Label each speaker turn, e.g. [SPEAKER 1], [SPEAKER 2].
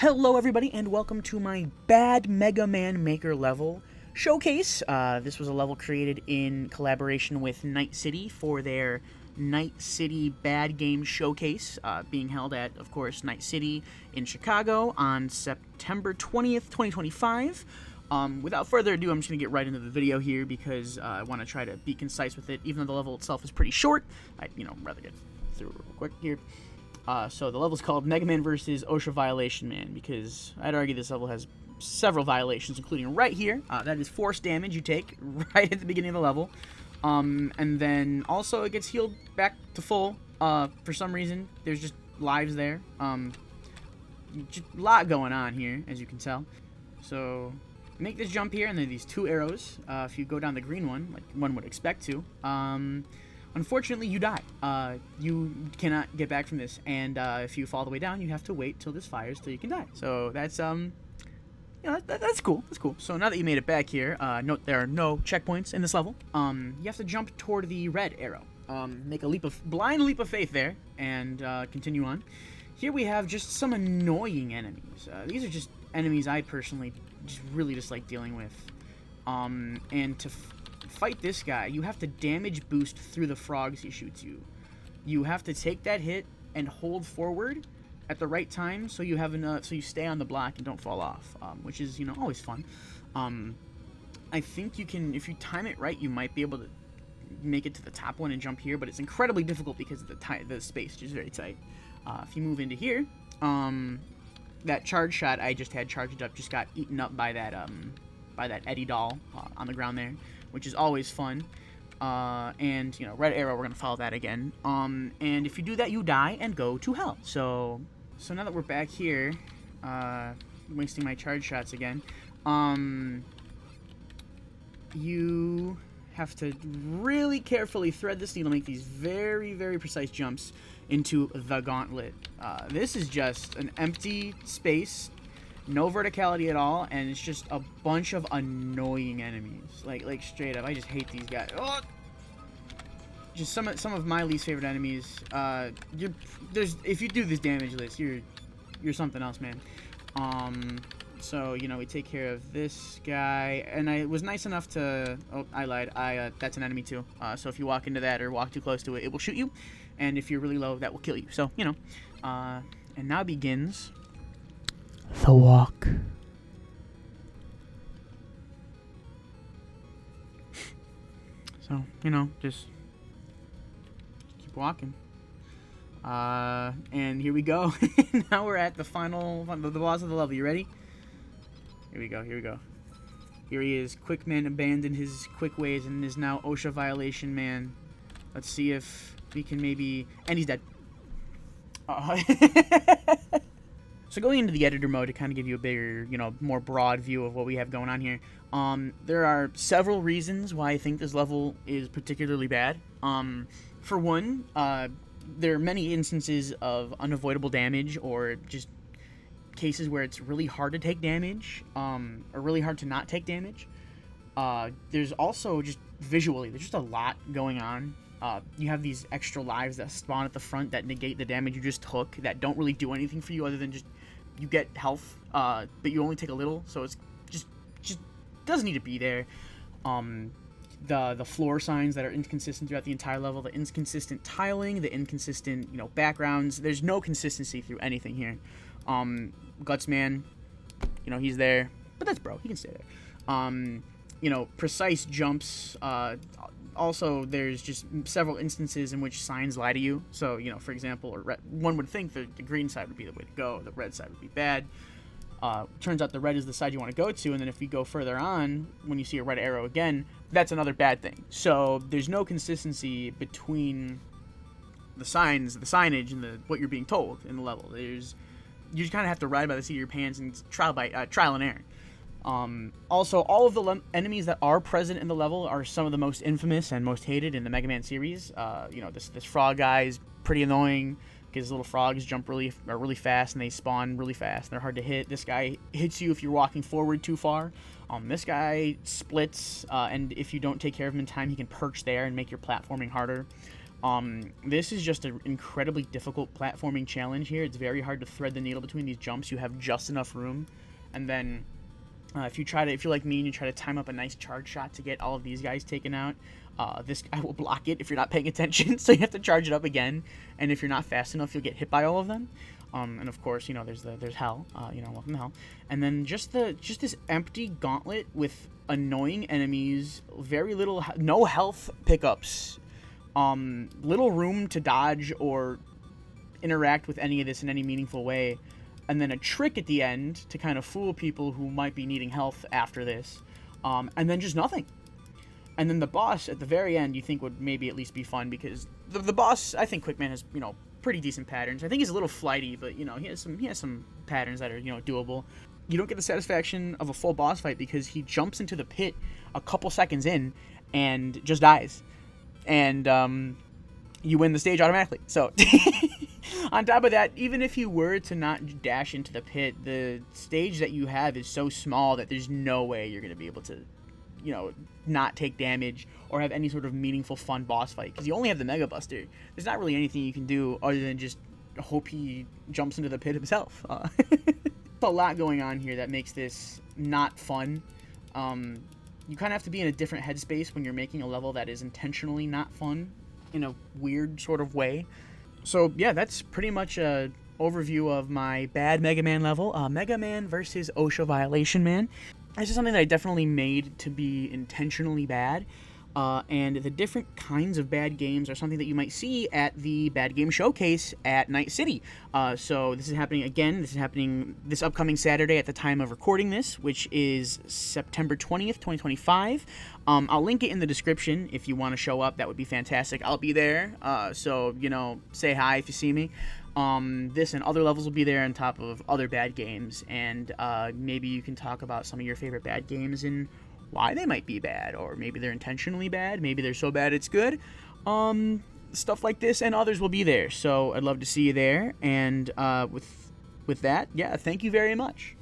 [SPEAKER 1] Hello everybody and welcome to my Bad Mega Man Maker level showcase. This was a level created in collaboration with Night City for their Night City Bad Game Showcase, being held at, of course, Night City in Chicago on September 20th, 2025. Without further ado, I'm just going to get right into the video here because I want to try to be concise with it, even though the level itself is pretty short. I'd, rather get through it real quick here. So the level's called Mega Man vs. OSHA Violation Man, because I'd argue this level has several violations, including right here. That is force damage you take right at the beginning of the level. And then also it gets healed back to full. For some reason, there's just lives there. Just a lot going on here, as you can tell. So make this jump here, and then these two arrows. If you go down the green one, like one would expect to, unfortunately, you die. You cannot get back from this, and if you fall all the way down, you have to wait till this fires till you can die. So that's that's cool. That's cool. So now that you made it back here, note there are no checkpoints in this level. You have to jump toward the red arrow. Make a blind leap of faith there, and continue on. Here we have just some annoying enemies. These are just enemies I personally just really dislike dealing with. And to fight this guy, you have to damage boost through the frogs he shoots you. You have to take that hit and hold forward at the right time so you have enough, so you stay on the block and don't fall off, which is always fun. I think you can, if you time it right, you might be able to make it to the top one and jump here, but it's incredibly difficult because of the space, which is very tight. If you move into here, that charge shot I just had charged up just got eaten up by that Eddie doll on the ground there, which is always fun. And red arrow, we're gonna follow that again. And if you do that, you die and go to hell. So now that we're back here, wasting my charge shots again, you have to really carefully thread this needle, make these very, very precise jumps into the gauntlet. This is just an empty space, no verticality at all, and it's just a bunch of annoying enemies. Like straight up, I just hate these guys. Oh! Just some of my least favorite enemies. If you do this damage list, you're something else, man. So we take care of this guy, and I was nice enough to. Oh, I lied. That's an enemy too. So if you walk into that or walk too close to it, it will shoot you, and if you're really low, that will kill you. So and now begins the walk. So, just keep walking. And here we go. Now we're at the boss of the level. You ready? Here we go. Here he is. Quick Man abandoned his quick ways and is now OSHA Violation Man. Let's see if we can maybe... And he's dead. So going into the editor mode to kind of give you a bigger, more broad view of what we have going on here, there are several reasons why I think this level is particularly bad. For one, there are many instances of unavoidable damage or just cases where it's really hard to take damage, or really hard to not take damage. There's also just visually, there's just a lot going on. You have these extra lives that spawn at the front that negate the damage you just took, that don't really do anything for you other than just you get health, but you only take a little, so it's just doesn't need to be there. The floor signs that are inconsistent throughout the entire level, the inconsistent tiling, the inconsistent backgrounds. There's no consistency through anything here. Gutsman, he's there, but that's bro. He can stay there. Precise jumps. Also, there's just several instances in which signs lie to you. So, for example, one would think the green side would be the way to go, the red side would be bad. Turns out the red is the side you want to go to, and then if we go further on, when you see a red arrow again, that's another bad thing. So there's no consistency between the signs, the signage, and what you're being told in the level. You just kind of have to ride by the seat of your pants and trial and error. Also, all of the enemies that are present in the level are some of the most infamous and most hated in the Mega Man series. This frog guy is pretty annoying because little frogs jump really fast and they spawn really fast. They're hard to hit. This guy hits you if you're walking forward too far. This guy splits, and if you don't take care of him in time, he can perch there and make your platforming harder. This is just an incredibly difficult platforming challenge here. It's very hard to thread the needle between these jumps. You have just enough room, and then if you're like me and you try to time up a nice charge shot to get all of these guys taken out, this guy will block it if you're not paying attention. So you have to charge it up again, and if you're not fast enough, you'll get hit by all of them. And of course, there's hell. Welcome to hell. And then just this empty gauntlet with annoying enemies, very little, no health pickups. Little room to dodge or interact with any of this in any meaningful way, and then a trick at the end to kind of fool people who might be needing health after this, and then just nothing. And then the boss at the very end you think would maybe at least be fun, because the boss, I think Quickman has, pretty decent patterns. I think he's a little flighty, but he has some patterns that are, doable. You don't get the satisfaction of a full boss fight because he jumps into the pit a couple seconds in and just dies. And you win the stage automatically. So on top of that, even if you were to not dash into the pit, the stage that you have is so small that there's no way you're going to be able to, not take damage or have any sort of meaningful fun boss fight, because you only have the Mega Buster. There's not really anything you can do other than just hope he jumps into the pit himself. A lot going on here that makes this not fun. You kind of have to be in a different headspace when you're making a level that is intentionally not fun in a weird sort of way. So yeah, that's pretty much a overview of my bad Mega Man level. Mega Man versus OSHA Violation Man. This is something that I definitely made to be intentionally bad. And the different kinds of bad games are something that you might see at the Bad Game Showcase at Night City. So this is happening this upcoming Saturday at the time of recording this, which is September 20th, 2025. I'll link it in the description if you want to show up. That would be fantastic. I'll be there, so, say hi if you see me. This and other levels will be there on top of other bad games, and maybe you can talk about some of your favorite bad games and why they might be bad, or maybe they're intentionally bad, maybe they're so bad it's good. Stuff like this and others will be there, so I'd love to see you there. And with that, yeah, thank you very much.